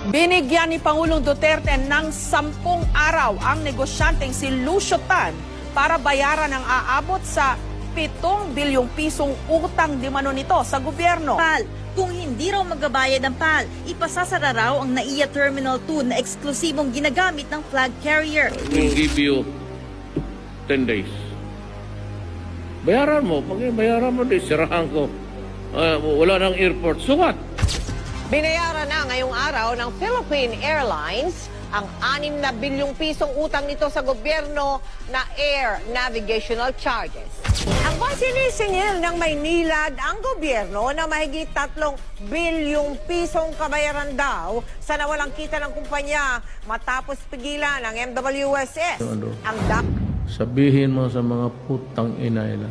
Binigyan ni Pangulong Duterte ng 10 araw ang negosyanteng si Lucio Tan para bayaran ang aabot sa 7 bilyong pisong utang di mano nito sa gobyerno. PAL. Kung hindi raw magbabayad ng PAL, ipasasara raw ang NAIA Terminal 2 na eksklusibong ginagamit ng flag carrier. We'll give you 10 days. Bayaran mo. Pag bayaran mo, di sirahan ko. Wala nang airport. So what? Binayaran na ngayong araw ng Philippine Airlines ang 6 na bilyong pisong utang nito sa gobyerno na air navigational charges. Ang sinisingil ng Maynilad ang gobyerno na mahigit 3 bilyong pisong kabayaran daw sa nawalang kita ng kumpanya matapos pigilan ng MWSS. Sabihin mo sa mga putang ina nila,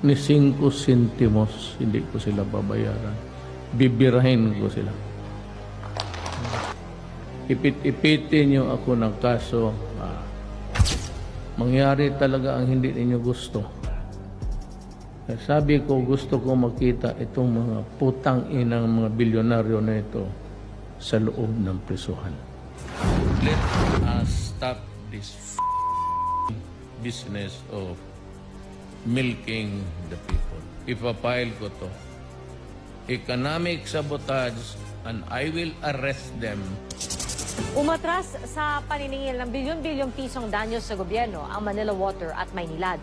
ni 5 centimos hindi ko sila babayaran. Bibirahin ko sila. Ipit-ipitin niyo ako ng kaso. Mangyari talaga ang hindi ninyo gusto. Sabi ko, gusto ko makita itong mga putang inang mga bilyonaryo na ito sa loob ng prisuhan. Let us stop this business of milking the people. Ipapile ko to. Economic sabotage, and I will arrest them. Umatras sa paniningil ng bilyon-bilyong pisong danyo sa gobyerno ang Manila Water at Maynilad.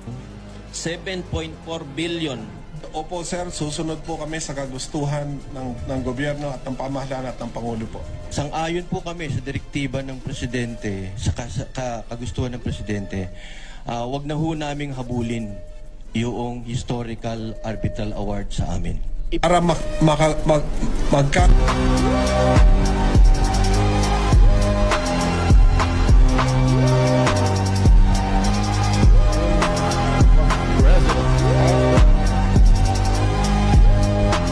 7.4 billion. Opo sir, susunod po kami sa kagustuhan ng gobyerno at ng pamahalaan at ng Pangulo po. Sang-ayon po kami sa direktiba ng Presidente, sa kagustuhan ng Presidente. Wag na ho naming habulin yung historical arbitral award sa amin. Para magka